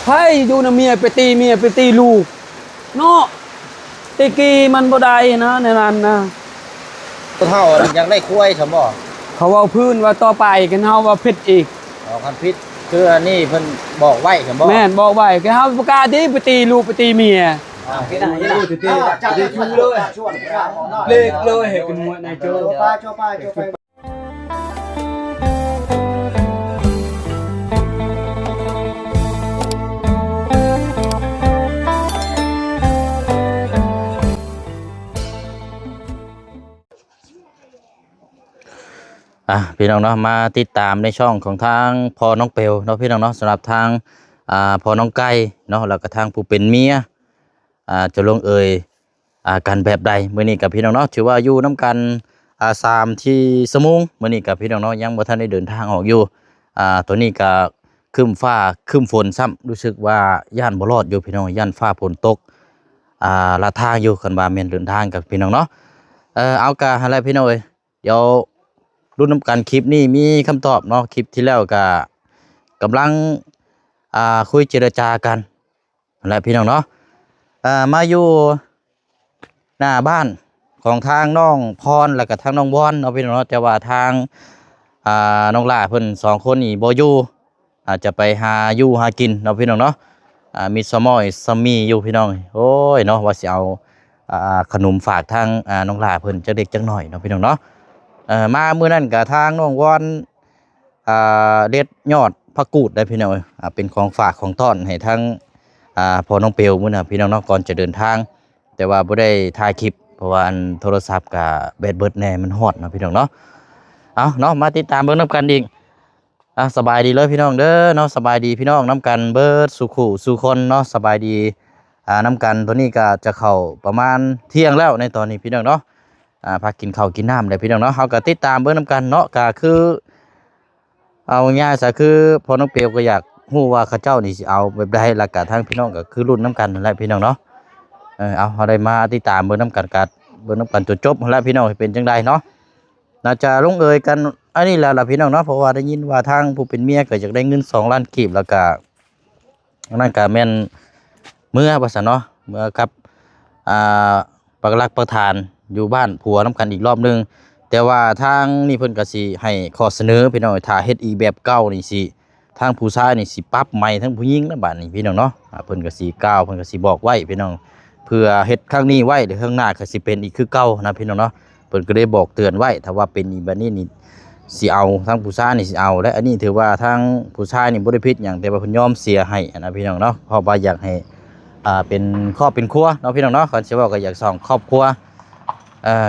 ให้อยู่นะเมียไปตีเมียไปตีลูกเนาะตีกีมันบ่ได้นะในนั้นนะเท่ายังได้คุ้ยสมบ่เขาว่าพื้นว่าต่อไปกันเฮาว่าผิดอีกคันพิษคืออันนี้เพิ่นบอกไว้สมบ่แม่นบอกไว้กันเฮาประกาศที่ไปตีลูกไปตีเมียที่ไหนล่ะตีชูเลยเล็กเลยเห็นกันหมดในโจป้าโจป้าโจไปพี่น้องเนาะมาติดตามในช่องของทางพอน้องเปลวเนาะพี่น้องเนาะสำหรับทางพอน้องไก่เนาะแล้วก็ทางผู้เป็นเมียจะลงเอยกันแบบใดมื้อนี้กับพี่น้องเนาะถือว่าอยู่น้ำกัน3ที่สมุงมื้อนี้กับพี่น้องเนาะยังบ่ทันได้เดินทางออกอยู่ตัวนี้ก็ครึ้มฟ้าครึ้มฝนซ้ำรู้สึกว่าย่านบ่รอดอยู่พี่น้องย่านฟ้าฝนตกลาทางอยู่คันว่าแม่นเดินทางกับพี่น้องเนาะเอากะอะไรพี่น้องเอ้ยเดี๋ยวรุ่นน้ำกันคลิปนี้มีคำตอบเนาะคลิปที่แล้วก็กำลังคุยเจรจากันอะไรพี่น้องเนาะมาอยู่หน้าบ้านของทางน้องพรแล้วก็ทางน้องวอนเนาะพี่น้องเนาะแต่ว่าทางน้องล่าเพิ่น2คนนี่บ่อยู่อาจจะไปหาอยู่หากินเนาะพี่น้องเนาะมีสมอยสมีอยู่พี่น้องโอ้ยเนาะว่าสิเอาขนมฝากทางน้องล่าเพิ่นจักเด็กจักหน่อยเนาะพี่น้องเนาะมามื้อนั้นกับทางน้องวอนเด็ดยอดผักกูดได้พี่น้องเป็นของฝากของต้อนให้ทั้งพอน้องเปียวมื้อน่ะพี่น้องเนาะก่อนจะเดินทางแต่ว่าบ่ได้ถ่ายคลิปเพราะว่าอันโทรศัพท์กับแบตเบิดแน่มันฮอดเนาะพี่น้องเนาะเอาเนาะมาติดตามเบิ่งนำกันอีกสบายดีเลยพี่น้องเด้อเนาะสบายดีพี่น้องนำกันเบิดสุขุสุคนเนาะสบายดีนำกันตัวนี้ก็จะเข้าประมาณเที่ยงแล้วในตอนนี้พี่น้องเนาะพากินข้าวกินน้ำเลยพี่น้องเนาะเขาก็ติดตามเบิ่งนำกันเนาะก็คือเอาง่ายๆซะคือพอน้องเปียวก็อยากฮู้ว่าเขาเจ้านี่สิเอาแบบใดแล้วก็ทางพี่น้องก็คือรุ่นน้ำกันนั่นแหละพี่น้องเนาะเอาได้มาติดตามเบิ่งนำกันกัดเบิ่งนำกันจนจบแล้วพี่น้องเป็นจังไดเนาะน่าจะลงเอยกันอันนี้แหละพี่น้องเนาะเพราะว่าได้ยินว่าทางผู้เป็นเมียก็อยากได้เงิน2 ล้านกีบแล้วก็นั่นก็แม่นเมื่อว่าซั่นเนาะเมื่อกับปักหลักประธานอยู่บ้านผัวน้ำกันอีกรอบนึงแต่ว่าทางนี่เพิ่นก็สิให้ข้อเสนอพี่น้องถ้าเฮ็ดอีแบบเก่านี่สิทางผู้ชายนี่สิปรับใหม่ทั้งผู้หญิงและบัดนี้พี่น้องเนาะเพิ่นก็สิกล่าวเพิ่นก็สิบอกไว้พี่น้องเพื่อเฮ็ดครั้งนี้ไว้เดี๋ยวข้างหน้าก็สิเป็นอีกคือเก่านะพี่น้องเนาะเพิ่นก็ได้บอกเตือนไว้ถ้าว่าเป็นอีแบบนี้นี่สิเอาทางผู้ชายนี่สิเอาและอันนี้ถือว่าทางผู้ชายนี่บ่ได้ผิดหยังแต่ว่าเพิ่นยอมเสียให้นะพี่น้องเนาะเพราะว่าอยากให้เป็นครอบเป็นครัวเนาะพี่น้องเนาะคันสิว่าก็อยากสร้างครอบครัว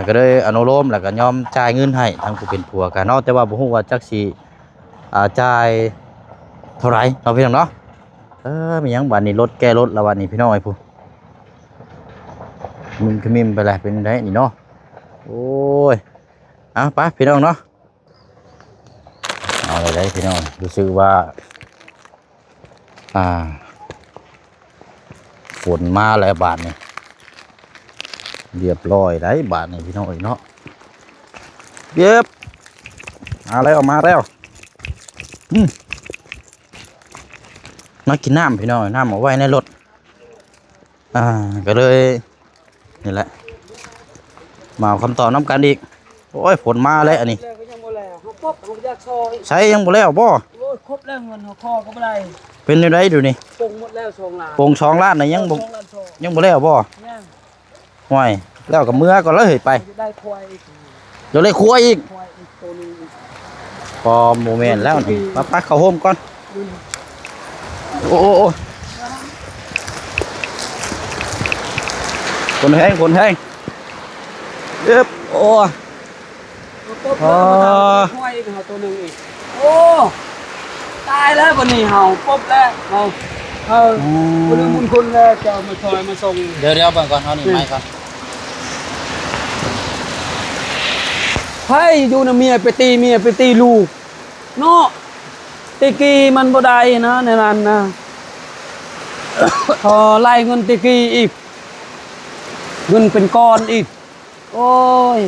ก็เลยอนุโลมแล้วก็ยอมจ่ายเงินให้ทางผู้เป็นผัวกันเนาะแต่ว่าบ่ฮู้ว่าจักสิจ่ายเท่าไหร่เนาะพี่น้องเนาะมีหยังบัดนี้รถแก้รถแล้วบัดนี้พี่น้องไอ้ผู้มึงขมิมไปแล้วเป็นไดนี่เนาะโอ้ยไปพี่น้องเนาะเอาได้พี่น้องรู้สึกว่าฝนมาแล้วบาดนี้เรียบร้อยได้บาทนี่พี่น้องเนาะเย็บมาแล้วมากินน้ำพี่น้องน้ำเอาไว้ในรถก็เลยนี่แหละมาคำตอบน้ำกันอีกโอ้ยฝนมาแล้วอันนี้ใช้ยังบ่แล้วบ่ครบแล้วเงินคอก็บ่ได้เป็นยังไงดูนี่ปงหมดแล้ว2 ล้านปง2 ล้านนะยังบ่แล้วบ่ห่วยแล้วกับเมื่อก็เลยไปได้ควายอีกเดี๋ยวเลยครัวอีกพอโมเมนต์แล้วนี่มาปักเข้าโฮมก่อนโอ้คนแห้งโอ้ควายอีกตัวนึงอีกโอ้ตายแล้ววันนี้เห่าปุ๊บแล้วคนนึงบุญคุณแล้วจะมาซอยมาส่งเดี๋ยวเบิ่งก่อนเอานี่ไม้ก่อนให้อยู่นะเมียไปตีเมียไปตีลูกเนาะตีกีมันบ่ได้นะในนั้นนะพอไล่เงินตีกีอีกเงินเป็นก้อนอีกโอ้ย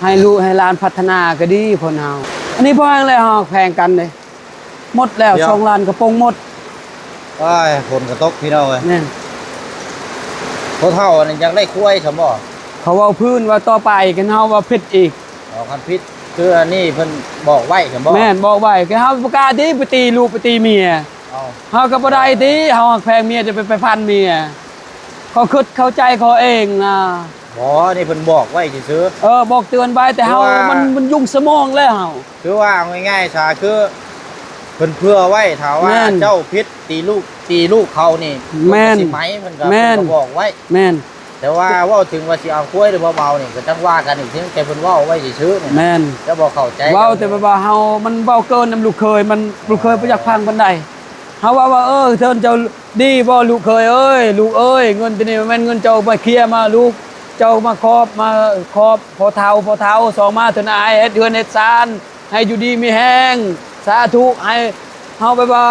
ให้ลูกให้หลานพัฒนาก็ดีพ่อเฮาอันนี้พ่ออะไรเฮาแพงกันเลยหมดแล้ว2 ล้านกระโปรงหมด ว้ายฝนกระตกพี่น้องเอ้ย แม่น พอเท่านี่ยังได้คุ้ยสมบ่ เขาเว้าพื้นว่าต่อไปกันเฮาว่าผิดอีก อ๋อคันพิษคืออันนี้เพิ่นบอกไว้สมบ่ แม่นบอกไว้กันเฮาประกาศที่ไปตีลูกไปตีเมีย เอา เฮาก็บ่ได้ติเฮาแพงเมียจะไปพันเมียเขาคิดเข้าใจเขาเองนะ บ่นี่เพิ่นบอกไว้ซื่อ บอกเตือนไว้แต่เฮา ว่ามั มันยุ่งสมองแล้วเฮา ๆคือว่าเอาง่ายๆซะคือเพิ่นเพื่อไว้ถ้าว่า แม่น เจ้าพิษตีลูกเขานี่ แม่น สิไหมเพิ่นก็ แม่น เพิ่นก็บอกไว้ แม่น แต่ว่าเว้าถึงว่าสิเอาคุ้ยหรือบ่เบานี่ก็ต้องว่ากันอีกทีแต่เพิ่นเว้าไว้ซื่อๆนี่ แม่น จะบ่เข้าใจ เว้าแต่ว่าเฮามันเว้าเกินนำลูกเคยมันลูกเคยบ่อยากฟังปานใดเฮาว่าเทินเจ้าดีบ่ลูกเคยเอ้ยลูกเอ้ยเงินตัวนี้มันแม่นเงินเจ้ามาเคลียร์มาลูกเจ้ามาครอบพอเฒ่าสองมาเถอะนายเฮ็ดเฮือนเฮ็ดศาลให้อยู่ดีมีแฮงสาธุให้เฮาไปว่า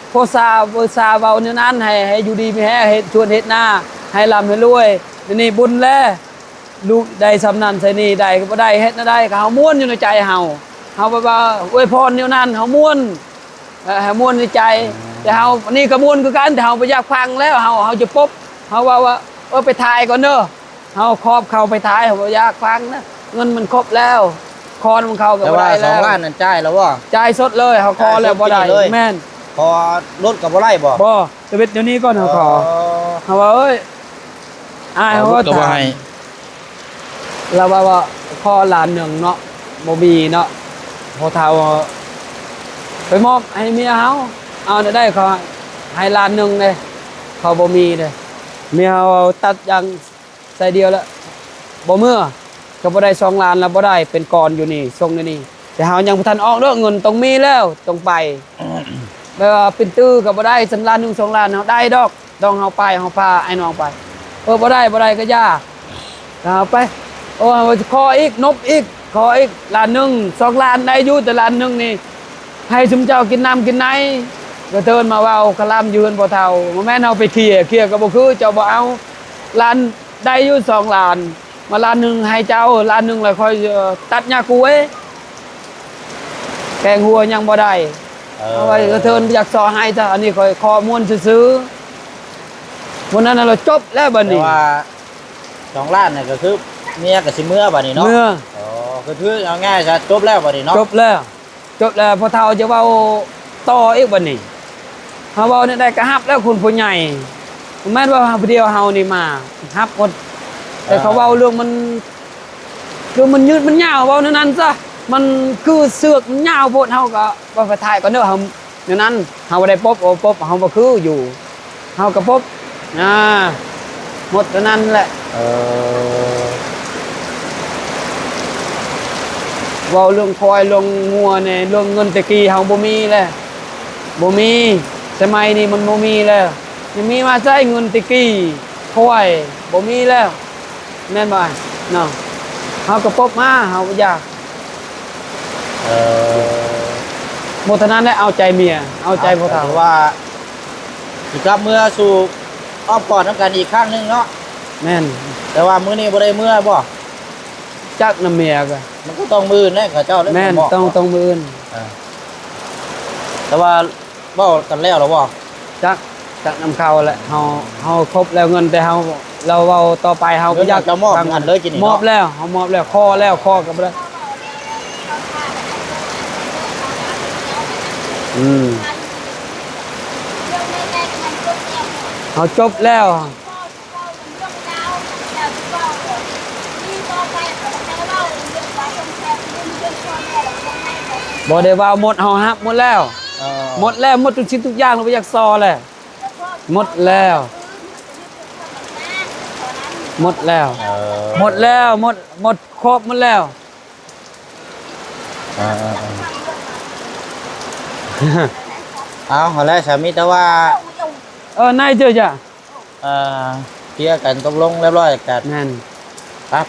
โพสาเว้าแนวนั้นให้อยู่ดีมีแฮงเฮ็ดชวนเฮ็ดหน้าให้ร่ำให้รวยนี่บุญแลลูกได้สำนันใส่นี่ได้ก็บ่ได้เฮ็ดน่ะได้ก็เฮาม่วนอยู่ในใจเฮาไปว่าอวยพรแนวนั้นเฮาม่วนให้ม่วนในใจแต่เฮานี่ก็ม่วนคือกันแต่เฮาบ่อยากฟังแล้วเฮาจะปบเฮาว่าไปถ่ายก่อนเด้อเฮาครอบเข้าไปถ่ายเฮาบ่อยากฟังนะเงินมันครบแล้วคอนมันเข้าก็ แต่ บ่ ว่า ได้ สอ แล้ ง ว ล้านนั่นจ่ายแล้วบ่ จ่ายสดเลยเฮาคอแล้วบ่ได้ จ่ายสดที่นี่เลย แม่น พอรถก็บ่ไล่บ่ บ่ชีวิตเดี๋ยวนี้ก่อนเฮาขอเฮาว่าเอ้ยอ้ายเฮาก็ ก็บ่ ถาม ให้ แล้วว่าข้อล้านหนึ่งเนาะบ่มีเนาะพอเท่าไปมอบให้เมียเฮาเอาได้เขาให้ล้านหนึ่งเลยเขาบ่มีเลยเมียเฮาตัดอย่างใส่เดียวแล้วบ่เมื่อก็บ่ได้2ล้านแล้วบ่ได้เป็นกรอยู่นี่ส่งอยู่นี่แต่เฮายังบ่ทันออกเด้อเงินต้องมีแล้วต้องไปแบบว่าเป็นตื้อก็บ่ได้สันล้านหนึง2ล้านเฮาได้ดอกต้องเฮาไปเฮาพาไอ้น้องไปบ่ได้ก็ย่าเอาไป โอ้ขออีกนบอีกขออีกล้านหนึ่ง2ล้านได้อยู่แต่ล้านหนึ่งนี่ให้ชุมเจ้ากินน้ำกินไหนก็เทินมาเว้ากะลำยืนบ่เท่าบ่แม่นเอาไปเคลียร์ก็บ่คือเจ้าบ่เอาล้านได้อยู่2ล้านมาล้านหนึ่งให้เจ้าล้านหนึ่งแล้วค่อยตัดหญ้ากล้วยแกงหัวยังบ่ได้เอาไว้ก็เทินอยากสอให้ซะอันนี้ค่อยขอมวนซื่อๆวันนั้นน่ะเราจบแล้วบัด แต่ นี้ ว่า2ล้านนี่ก็คือเมียก็สิเมื่อบัดนี้เนาะ เมื่อ อ๋อคือเอาง่ายซะจบแล้วบัดนี้เนาะ จบแล้วพอเท่าจะเว้าต่ออีกบัดนี้เฮาเว้านี่ได้ก็ฮับแล้วคุณผู้ใหญ่แม่นว่าผู้เดียวเฮานี่มาฮับหมดแต่เขาเว้าเรื่องมันยืดมันยาวเว้าในนั้นซะมันคือเสือกมันยาวโพดเฮาก็ว่าไปถ่ายก่อนเด้อเฮาในนั้นเฮาบ่ได้ปบเฮาบ่คืออยู่เฮาก็ปบหมดเท่านั้นแหละ เออ เว้าเรื่องคอยเรื่องงัวเนี่ยเรื่องเงินตะกี้เฮาบ่มีแล้วบ่มีสมัยนี้มันบ่มีแล้วยังมีมาใช้เงินตะกี้คอยบ่มีแล้วแม่นบ่เนาะเฮาก็ปบมาเฮาบ่อยาก เออ หมดเท่านั้นแหละเอาใจเมียเอาใจพ่อเฒ่า ถือว่าสิกลับเมื่อสู่อ้อมกอดนำกันอีกครั้งหนึงเนาะ แม่น แต่ว่ามื้อนี้บ่ได้เมื่อบ่ จักน้ำเมียก็ มันก็ต้องมื้อแน่กับเจ้าเด้ แม่น บอก ต้องมื้ออื่น แต่ว่าเว้ากันแล้วบ่ จักน้ำเข้าแหละเฮาครบแล้วเงินแต่เฮาเราเว้าต่อไปเฮาบ่อยาก จะมอบอันเลยกินนี่ มอบ เนาะ แล้วเฮามอบแล้วคอก็บ่ได้เขาจบแล้ว บ่ได้ว่าหมดเฮาฮับหมดแล้ว เออ หมดแล้วหมดทุกชิ้นทุกอย่างเราบ่อยากซอแล้วหมดแล้วหมดแล้ว เออ หมดแล้วหมดครบหมดแล้ว เออเอาเอาแล้วสามีแต่ว่า นายเจอจ้ะ เอ่อเคลียร์กันตกลงเรียบร้อยกัน แม่น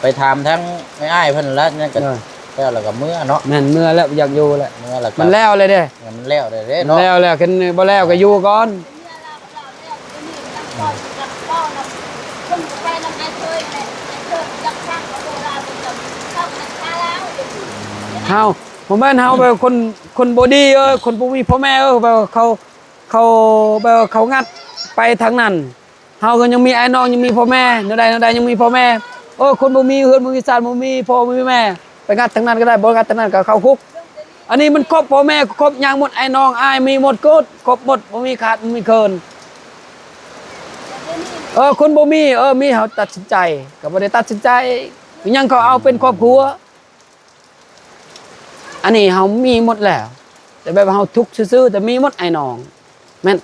ไปถามทั้งไม่อ้ายเพิ่นแล้วนั่นก็ เออ แล้วก็เมื่อเนาะ แม่นเมื่อแล้วอยากอยู่แล้ว เมื่อแล้วก็ มันแล้วเลยเด้ มันแล้วได้เด้ มัน เนาะ แล้วคันบ่แล้วก็อยู่ก่อนเฮาบ่แม่นเฮาแบบคนบ่ดีคนบ่มีพ่อแม่แบบเขา เขาแบบว่าเขางัดไปทางนั้นเฮาก็ยังมีไอ้น้องยังมีพ่อแม่แนวใดยังมีพ่อแม่คนบ่มีเฮือนบ่มีศาสตร์บ่มีพ่อบ่มีแม่ไปงัดทางนั้นก็ได้บ่งัดทางนั้นก็เข้าคุกอันนี้มันครบพ่อแม่ครบอย่างหมดไอ้น้องอ้ายมีหมดกดครบหมดบ่มีขาดบ่มีเคินคนบ่มีมีเขาตัดสินใจก็บ่ได้ตัดสินใจยังเขาเอาเป็นครอบครัวอันนี้เฮามีหมดแล้วแต่แบบเฮาทุกข์ซื่อๆแต่มีหมดไอ้น้องแม่น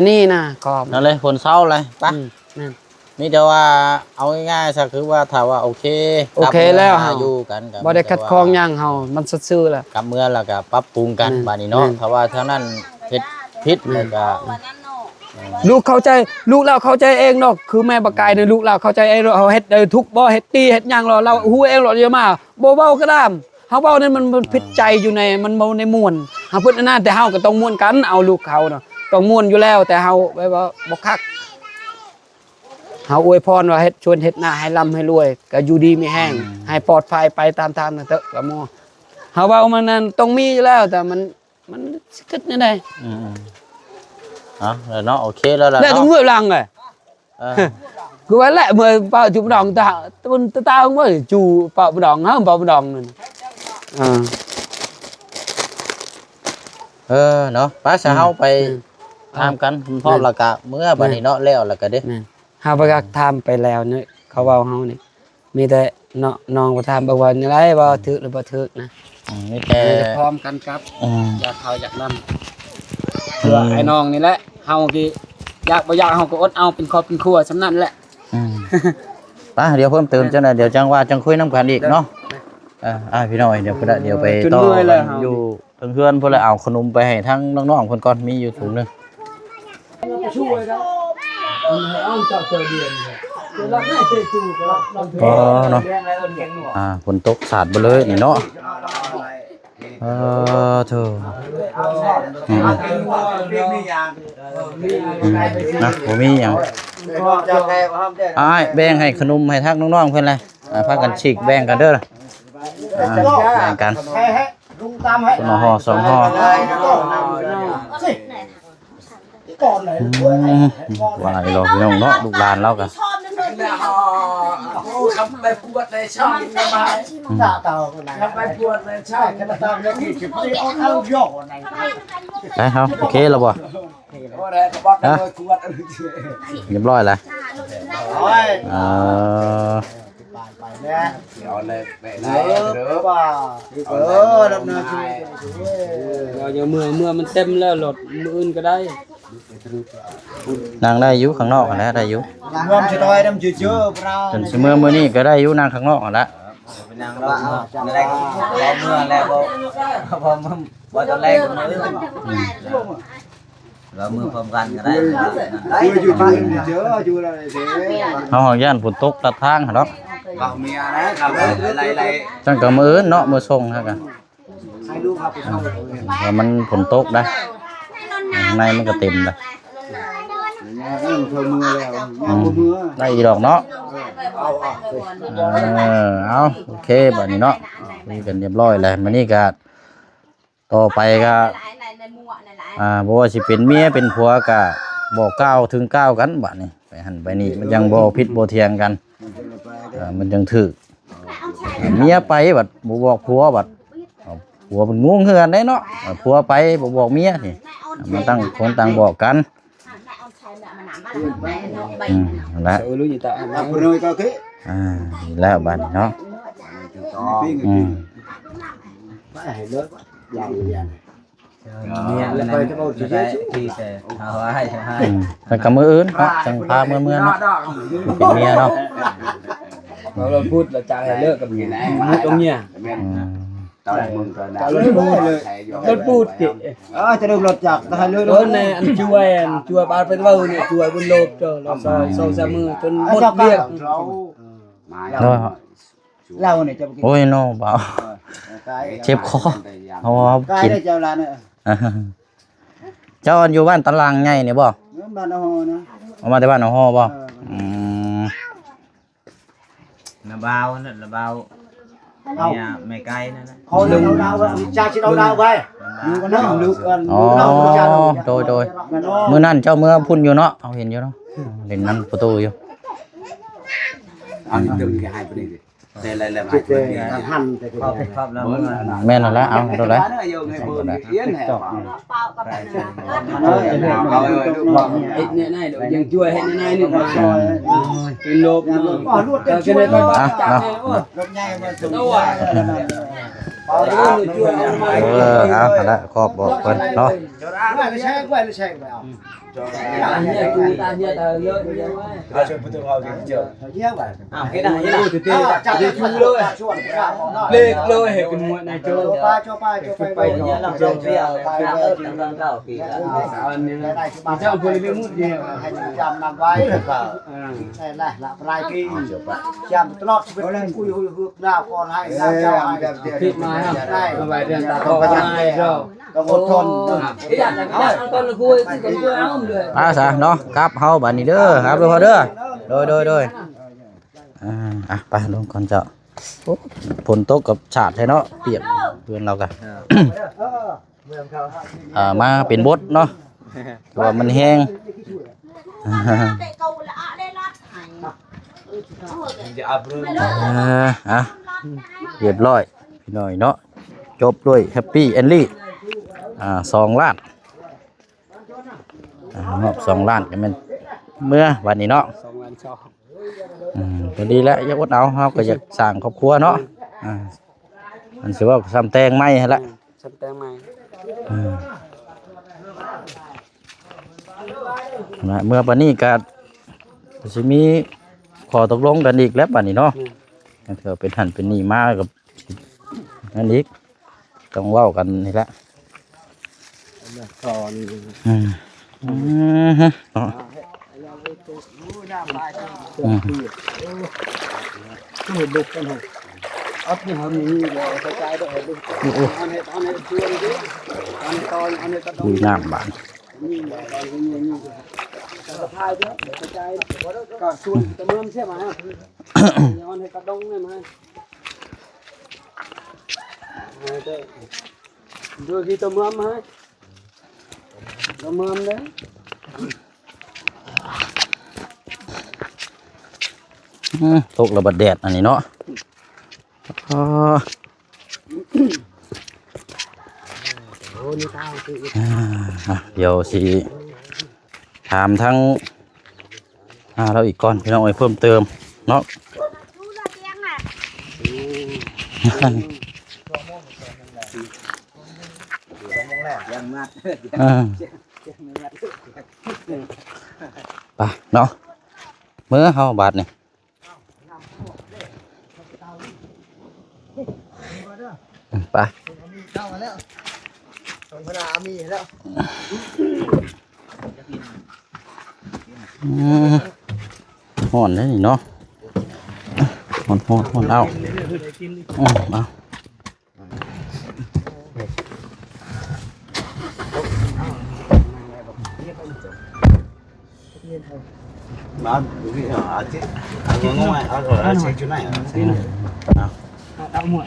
นี่นะก็ นั่นเลยผลเศร้าเลยปะ แม่น นี่แต่ว่าเอาง่ายๆสักคือว่าถ้าว่าโอเค โอเคแล้ว ก เฮา บอยู่กันกับ บ่ได้คัดคองหยังเฮามันซื่อๆแล้ว กลับเมื่อแล้วก็ปรับปรุงกันบาดนี้เนาะ แม่น ถ้าว่าเท่านั้นเฮ็ดผิดแล้วก็ ลูกเข้าใจลูกเราเข้าใจเองเนาะคือแม่บ่กายเนี่ยลูกเราเข้าใจเองเฮาเฮ็ดได้ทุกบ่เฮ็ดดีเฮ็ดหยังเราฮู้เองหรอกอย่ามาบ่เว้าก็ตามเฮาเว้านั่นมันผิดใจอยู่ในมันบ่ในม่วนเฮาเพิ่นอันนั้นแต่เฮาก็ต้องม่วนกันเอาลูกเขาเนาะต้องม่วนอยู่แล้วแต่เฮาแบบว่าบ่คักเฮาอวยพรว่าเฮ็ดชวนเฮ็ดหน้าให้ร่ำให้รวยก็อยู่ดีมีแห้งให้ปลอดภัยไปตามทางนั่นเถอะก็มอเฮาเว้ามันนั้นต้องมีอยู่แล้วแต่มันสิคิดแนวใด แล้วเนาะโอเคแล้วล่ะ แล้วต้อง เนาะ ngồi lăng rồi เออ cứ phải lại mời vào chụp đòn ta không có chủ vào đòn không vào đòn này เนาะป้าจะเฮาไปทำกันพร้อมแล้วก็เมื่อบัดนี้เนาะแล้วแล้วก็เด้ hao bác gác thamไปแล้วเนี่ยเขาvào hao nàyมีแต่น้องมาทำบางวันอะไรบ่ถึกหรือบ่ถึกนะ มีแต่ พร้อมกันครับอยากเขาอยากนำเพื่อไอ้น้องนี่แหละเฮากี่อยากบ่อยากเฮาก็อดเอาเป็นครอบเป็นครัวสำนั้นแหละ ป้าเดี๋ยวเพิ่มเติมจังเดี๋ยวจังว่าจังคุยน้ำกันอีกเนาะพี่น้อยเดี๋ยวพุ่นเดี๋ยวไปต่ออยู่ทางเพื่อนพุ่นละเอาขนมไปให้ทั้งน้องๆคนก่อนมีอยู่ถุงนึง ช่วยครับเอาจับเจอเดือนเราไม่เคยจูก็เรา เนาะฝนตกสาดไปเลยนี่เนาะเธอนะผมมีอย่างแบ่งให้ขนมให้ทักน้องๆเพื่อนเลยพากันฉีกแบ่งกันเด้อแบ่งกันคนละห่อ2ห่อว่าอะไรเราพี่น้องเนาะลูกหลานเรากัน ไปปวดเลยชอบมาไปปวดเลยใช่ขนาดนั้นยังคิดไม่เอาโยกไหน ได้ครับโอเคแล้วบ่เรียบร้อยแล้วดำเนินเราอย่าเมื่อมันเต็มแล้วหลดมืออื่นก็ได้ นางได้อยู่ข้างนอกนะได้อยู่ งอมจะต่อยน้ำจืดเยอะเรา จนเมื่อนี้ก็ได้อยู่นางข้างนอกแล้ว นางว่าเอาแรกเมื่อแล้วพอบ่ตอนแรกเรามือพร้อมกันก็ได้อยู่บ้านเยอะอยู่อะไรเด้ เฮาย่านฝนตกตัดทางเนาะ เราเมียนะครับไล่ จังก็มื้อเนาะมื้อส่งฮะกัน ให้ลูกครับ ว่ามันฝนตกนะข้างในมันก็เต็มนะ เริ่มเธอมือแล้วมือ ได้อีดอกเนาะเอาโอเคบัดนี้เนาะนี่กันเรียบร้อยแล้วมื้อนี้ก็ต่อไปก็บ่ว่าสิเป็นเมียเป็นผัวก็บ่ก้าวถึงก้าวกันบัดนี้ไปหั่นไปนี่มันยังบ่ผิดบ่เถียงกันมันยังถูกเมียไปบัดบ่บอกผัวบัดผัวมันงงคือกันได้เนาะผัวไปบ่บอกเมียนี่มันตั้งคนต่างบอกกันนั่นแหละ รู้gì ta รับเลยก็คือ แล้วบัดนี้เนาะ ให้เลิกอย่าง เนี่ยแล้วไปจะเอาจีเจที่แต่เอาให้ แต่ก็มื้ออื่นเนาะจังพาเมื่อเนาะเป็นเมียเนาะ เราพูดเราจะให้เลิกกับเมียพูดตรงเนี้ย ตอนมึงก็ได้ เราพูดติ จะเริ่มรถจักรให้เลิก เออในอันช่วยบาดเป็นว่าเนี่ยช่วยบนโลกเจอเราซอยมือจนหมดเบี้ย เราเนี่ยจะ โอ้ยเนาะบ่าวเจ็บคอเพราะว่า ใกล้ กิน ได้เจ้าละเนี่ย เจ้าอยู่บ้านตารางใหญ่นี่บ่ บ้านนอนะ เอามาแต่บ้านหนองฮอบ่ระเบาเนี่ยระเบา เนี่ยไม่ไกลนั่นนะ เขาเดินเอาดาวcha chỉเอาดาวไปอยู่กันเนาะลูกกัน อ๋อโดยมื้อนั้นเจ้าเมื่อพุ่นอยู่เนาะเอาเห็นอยู่เนาะเล่นนั่นประตูอยู่ ăn đừng cái hai bên đi đây là làm hai chỉ bên đi hành thì ครอบแล้วเมื่อ แม่นแล้วละเอาโดนเลย เนี่ยนายเดี๋ยวยังช่วยให้นายนี่มาเป็นโลบ bỏ luôn cái cái này chuối ba chặt này ôi รถใหญ่มาสูง đâu à เอา เอาเลยช่วยเอามา เอาละขอบบอกเพิ่นเนาะ quay nó xe quay vào ta nhẹ ta lợi nhiều quá nhé vậy อ้าวcái này cái này จับได้ชูเลยชวนข้าว lên lôi hệ cái muộn này โจ chơi ป้าโจป้าโจไป ไปเนี่ยเราเจอเปรี้ยวเราเออจังกันเก่าปีแล้ว ได้ชุบมา เจ้าคนเลี้ยงมุดเนี่ย ให้จำนำไว้ใช่แหละละรายกี่จำตลอดชีวิตคุยฮึกหน้าก่อนให้หน้าเจ้าให้ ผิดมาครับ ได้ สบายเดือนตาโตกันไงเรา ต้องอดทน cái đặt là cái đặt con là cua còn cua áo không được อ่าซะเนาะครับเฮาบัดนี้เด้อครับเด้อเด้อโดยอ่ะไปลงก่อนเจ้าโอ้ฝนตกกับฉาดใช่เนาะเปียกเพื่อนเรากันมาเป็นบดเนาะตัวมันแห้ง อ่ะเรียบร้อยพี่น้อยเนาะจบด้วยแฮปปี้เอนลี่2 ล้านมอบ2 ล้านกันมันเมื่อวันนี้เนาะ 2 วันsau ก็ดีแล้วอยากอดเอาเราก็อยากสร้างครอบครัวเนาะมันสิว่าซ้ำแต่งไม่ฮะละ sắp tới mai เมื่อวันนี้ก็สิมีขอตกลงกันอีกแล้ววันนี้เนาะเธอเป็นหันเป็นนี่มากกับนั่นอีกต้องเว้ากันนี่แหละ còn เนาะ cái đục con hồn ấp như hôm nay rồi cái trái đó đục anh này chưa đi chứ anh coi anh này ดูน้ำบาน hai đứa để cái trái cả xuân tao mơm xem mà nhon hay cả đông này mà rồi khi tao mơm hả tao mơm đấy ตกระเบิดแดดอันนี้เนาะเดี๋ยวสิถามทั้งเราอีกก่อนพี่น้องเพิ่มเติมเนาะไปเนาะเมื่อเฮาบาทนี่ไปห่อนเลยเนาะห่อนเอาเอา mà ở chứ ở ngoài ở xe chỗ này đau muộn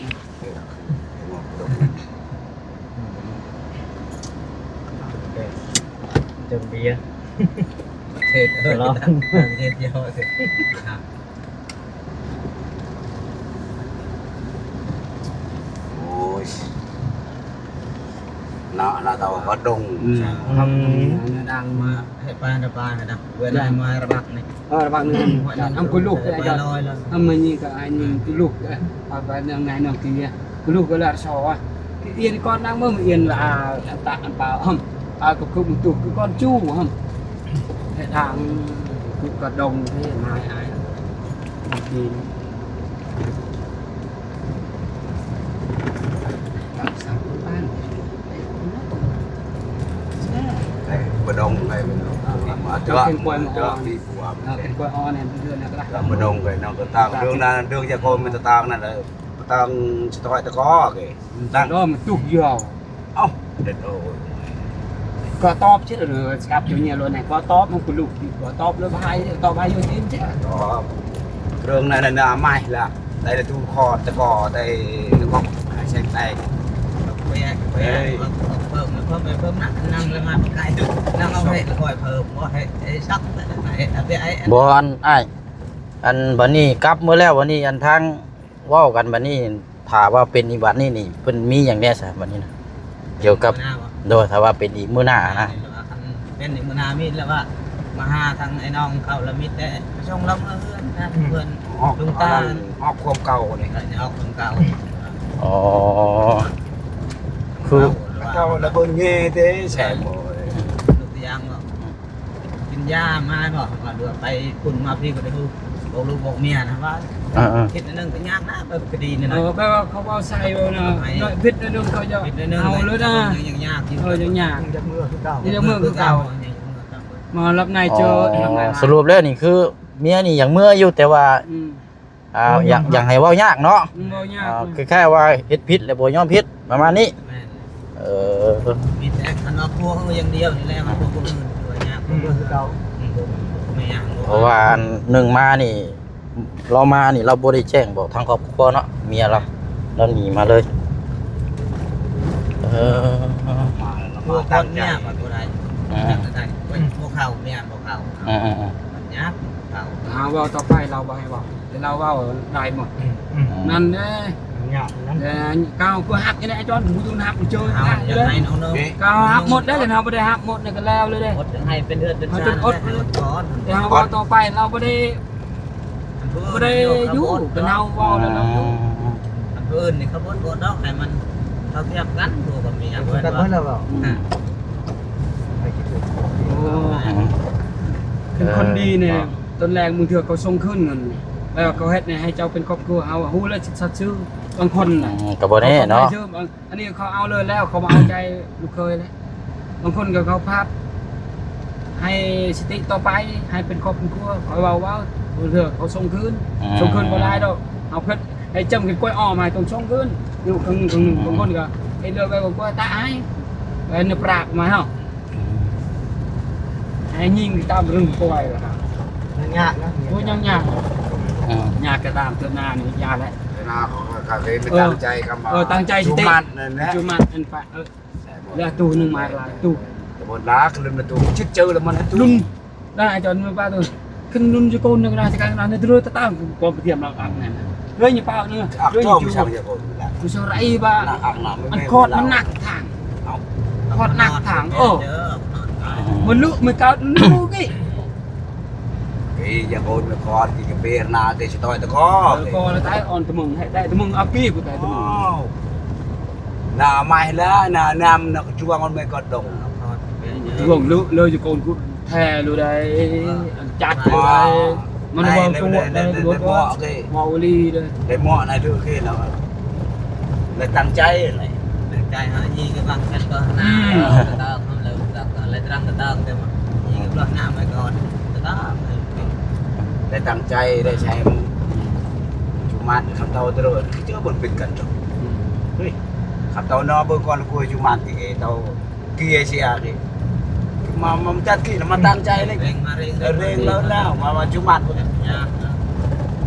chừng bia thịt lo thịt vô thịt ôi nó là tàu có đông đang mà hệ pa này đập vừa lại mà ra bạc này bạn ông có lục cái ba lôi là ông mình nhìn cả anh nhìn cái lục đấy và ngày nào kia cái lục cái là sò cái yên con đang mơ yên là tạ bảo không có cùng tụ cái con chu không hệ thằng cả đồng thế này ai thì bờ đông này mà chưa đi phù hợp cái quay o này đưa này cái bờ đông này nó có tang đường cho con mình tang này là tang tỏi ta có kì đó mà chụp dừa ốc đệt rồi có top chứ rồi cặp chỗ nhà luôn này có top không có lục thì có top nó hai vô chín chứ đó đường này là mai là ได้ตู้คอตะกอได้ก็ใช้แตก ไปเพิ่มหนักนั่งเลยมาไกลนั่งเอาให้แล้วค่อยเพิ่มว่าให้ซักไหนไอ้ บ่อันอ้ายอันบัดนี้กลับมื้อแล้ววันนี้อันทางเว้ากันบัดนี้ถ้าว่าเป็นอีบัดนี้นี่เพิ่นมีหยังแน่ซะบัดนี้นะเกี่ยวกับโดยถ้าว่าเป็นอีกมื้อหน้านะ เป็นอีกมื้อหน้ามีแล้วว่ามาหาทางไอ้น้องเขาละมิดได้ช่องลำเอื้อนนะเพื่อน ลุงตาออกความเก่านี่ เอาคนเก่า อ๋อคือ เก่าระเบิดเงี้ยเด้แฉะหมด ลูกยางบอกกินยามาบอกว่าเดือไปคุณมาพี่ก็ได้บอกลูกบอกเมียนะว่าคิดนึงก็ยากนะไปคดีนี่นะ แปลว่าเขาเอาใส่ไว้นะน้อยพิษนึงเขาจะเอาเลยนะ ยังยาก ยังยาก จะมือคือเก่า นี่จะมือคือเก่ามารับนายเจอรับนาย สรุปแล้วนี่คือเมียนี่ยังเมื่ออยู่แต่ว่าอย่างให้เว้ายากเนาะ บ่ยาก คือแค่ว่าเฮ็ดผิดแล้วบ่ยอมผิดประมาณนี้เออ มีแต่ขนมพวกอย่างเดียวนี่แหละมันพวกอื่นตัวยากพวกคือเก่าไม่ยาก เพราะว่าอันหนึ่งมานี่เรามานี่เราบ่ได้แจ้งบอกทางครอบครัวเนาะเมียเราหนีมาเลยพวกคนเนี่ยแบบอะไรพวกเขาเนี่ยพวกเขายากเขา หาว่าต่อไปเราบ่ให้บอกแต่เราว่าได้หมดนั่นแน่ เนี่ยนั่น แต่ก้าวก็หักนี่แหละไอ้จอนหูตุนหักเจอ เอา หัก อย่าง เลย ไรน้อง ก้าวหักหมดได้แต่เราไม่ได้หักหมดเนี่ยก็แล้วเลยเด้ อดให้เป็นเดือนเป็นชาติก้อน แต่เราว่าต่อไปเราไม่ได้อยู่เป็นเราว่าแล้วเราอยู่ เพื่อนนี่เขาบ่นเนาะให้มันเท่าเทียบกันตัวกับเมียเพื่อน แต่ ว่า เมื่อเราบอก เป็นคนดีเนี่ยตอนแรกมึงเถื่อเขาส่งขึ้นเงินแล้วเขาเฮ็ดเนี่ยให้เจ้าเป็นครอบครัวเอาหูแล้วชัดชื่อบางคนน่ะ ก็บ่แน่เนาะ อันนี้เขาเอาเลยแล้วเขามาเอาใจลูกเคยเลยบางคนก็เขาพับให้สติต่อไปให้เป็นครอบครัวเขาเว้าเถื่อเขาส่งคืนบ่ได้ดอกเอาเพชรไอ้จำกินกล้วยอ้อมาต้องส่งคืนอยู่ครึ่งบางคนก็ไอ้เรือไปบอกว่าตาให้ไอ้เนื้อปลามาเหรอไอ้ยิงตามเรื่องป่วยเหรอครับ ยากนะ โอ้ยยังยากก็ตามเตือนหน้านี่ยากแล้ว หน้าของเขาเลยไม่ตั้งใจกันมา ตั้งใจสิ จุ เต้ มันนั่นแหละ จุมันอันไปแล้วตู้นึงมาละตู้ บนล้าขึ้นมาตู้ชิดเจอแล้วมัน ลุนได้จอนมือป้าตัวขึ้นลุนจะโกนนึงนะจะการนั้นเรือตะตั้งกองเทียมเราอักนั่นเรืออย่าเปล่าเนื้อ อัก เรืออ ชอบ ยู่ ชอบอย่างคนละ กูสไรบ้า อักหนา มันโคตรมันหนักทางโคตรหนักทางโอ้มันลุมันเก่าลุกี่ อย่างคนมาคอที่จะเป็นนาเตชต่อยตะก้อ ก็แล้วตายอ่อนตะมึงให้ได้ตะมึงเอาปีกูแต่ตะมึง นาไม่แล้วนานำนักช่วงมันไม่กดดง รวมลุเลยจะโกนกูแท้รู้ได้จัดเลยมันวางตัวเลยรถว่าเมาลีเลย ได้เหมาะในทุกที่แล้วเลยตั้งใจอะไร ใจหายีcái bằng cách cơ na tao không lừa tao lấy răng taoแต่ว่ายีcái block หน้าไว้ก่อนตา ได้ตั้งใจได้ใช้จุมันคำเตาตลอดเจอบนปิดกันจบเฮ้ยคำเตานอเบอร์ก่อนคุยจุมันที่เตาเกียร์เสียดิมาจัดกี่มาตั้งใจเลย เร่งมาเร่ง เร่งแล้วมาจุมัน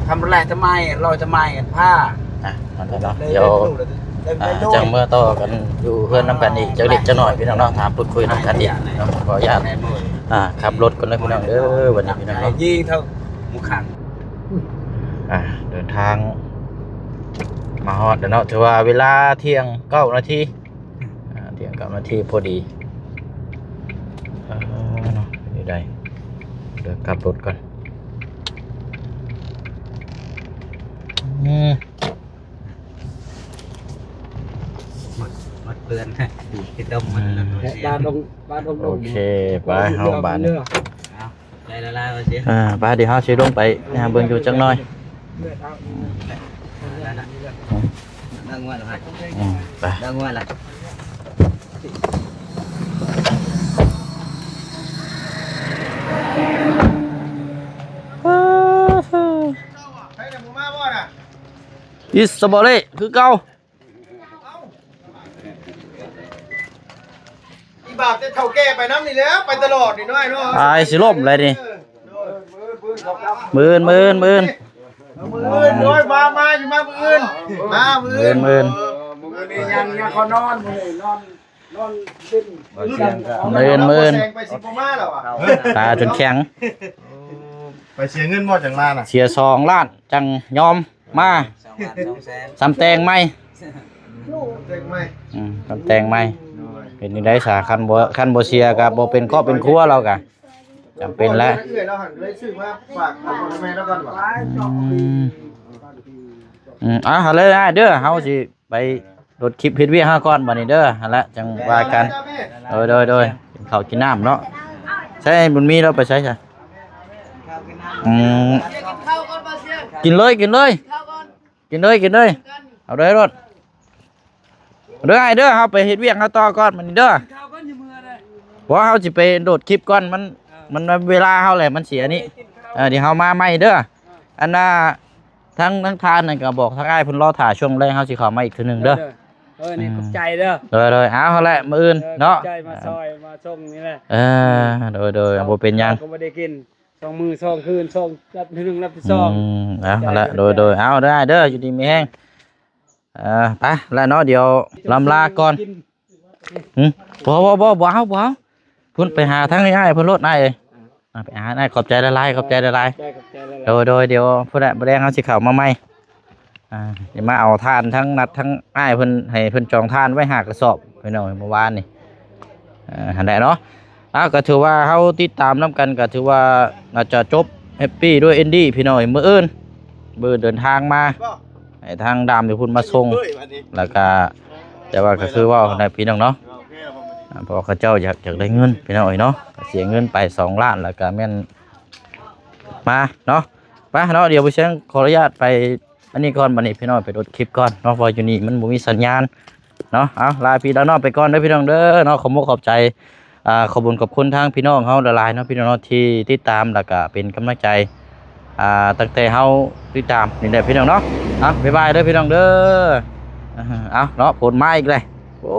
ทำอะไรทำไมลอยทำไมกันผ้า เดี๋ยวจังเมื่อต่อกันอยู่เพื่อนน้ำกันอีกจักเล็กจักหน่อยพี่น้องเนาะถามพูดคุยน้ำกันอีกเนาะขออนุญาตขับรถกันเลยพี่น้องเด้อวันนี้พี่น้องเนาะ ยิงเท่ามุขัง เดินทางมาฮอดเนาะถือว่าเวลาเที่ยง9 นาทีเที่ยง9 นาทีพอดีเนาะนี่ได้เดี๋ยวกลับรถก่อนมัดเปลือนที่ต้มมัน บ้านลง โอเคไปเฮาบ้าน đây là lao chứ ไปเดี๋ยวเฮาสิลงไปหาเบิ่งอยู่จักหน่อย đang ngoài là ไป đang ngoài là อิสบอเล่คือเก่า อีบาปจะเท่าแก่ไปน้ำนี่แล้วไปตลอดนี่น้อยเนาะ ตายสิล่มเลยนี่มืน มืออื่นด้วยมาอยู่มามืออื่นมามืออื่น หมื่น มื้อนี้ยังเขานอนมื้อนี้นอนดิ้น หมื่น แซงไปสิบมาแล้วอ่ะ ตาจนแข็ง ไปเสียเงินหมดจังมาน่ะ เสีย2 ล้านจังยอมมา 2,200,000 สำแตงไหม เด็กไหม สำแตงไหมเป็นนี่ได้สาคันบ่เสียกับบ่เป็นครอบเป็นครัวเรากะจำเป็นแล้ว เอื้อยเราหันเลยซื้อมาฝากเอาคนแม่แล้วก่อนว่ะ เอาเลยนะเด้อเฮาสิไปรถคลิปเฮ็ดเวียกเฮาก่อนบัดนี้เด้อหั่นละจังว่ากันโดยกินข้าวกินน้ำเนาะใช่บุญมีเราไปใช้ซะกินเลยเอาเลยรถเด้อไอ้เด้อเฮาไปเฮ็ดเวียกเฮาต่อก่อนบัดนี้เด้อเพราะเฮาสิไปโดดคลิปก่อนมันเวลาเฮาแหละมันเสียนี่เดี๋ยวเฮามาใหม่เด้ออันน่ะทั้งทานนั่นก็บอกทั้งอ้ายเพิ่นรอถ่าช่วงแรกเฮาสิเข้ามาอีกเทื่อนึงเด้อ นี่ขอบใจเด้อ เลยเอาแหละมื้ออื่นเนาะ ใจมาซอยมาส่งนี่แหละ โดยบ่เป็นหยัง ก็บ่ได้กิน2 มื้อ2 คืน2รับที่1รับที่ เอาละโดยเอาได้เด้ออยู่ดีมีแห้งไปแล้วเนาะเดี๋ยวลำลาก่อนบ่เอาพุ่นไปหาทั้งง่ายๆพุ่นรถนายเอ้ยไปหานายขอบใจละลายขอบใจละลาย 2ขอบใจหลาย โดยเดี๋ยวพุ่นน่ะบ่แดงเฮาสิเข้ามาใหม่เดี๋ยวมาเอาทานทั้งนัดทั้งอ้ายเพิ่นให้เพิ่นจองทานไว้5กระสอบไปหน่อยเมื่อวานนี่หั่นแหละเนาะก็ถือว่าเฮาติดตามนํกันก็ถือว่าน่าจะจบแฮปปี้ด้วยเอนดี้พี่น้อยมื้ออื่นเดินทางมาให้ทางดามเดี๋ยวพุ่นมาส่งแล้วก็แต่ว่าก็คือว่าในพี่น้องเนาะเพราะเขาเจ้าอยากได้เงินพี่น้อยเนาะเสียเงินไป2 ล้านแล้วก็แม่นมาเนาะไปเนาะเดี๋ยวไปเชียงขออนุญาตไปอันนี้ก่อนบัดนี้พี่น้อยไปรถคลิปก่อนเนาะเพราะอยู่นี่มันบ่มีสัญญาณเนาะเอาลาพี่น้องไปก่อนเด้อพี่น้องเด้อเนาะขอบใจขอบคุณทางพี่น้องเฮาหลายๆเนาะพี่น้องที่ติดตามแล้วก็เป็นกำลังใจตั้งแต่เฮาติดตามนี่แหละพี่น้องเนาะบ๊ายบายเด้อพี่น้องเด้อเอาเนาะผลมาอีกเลยโอ้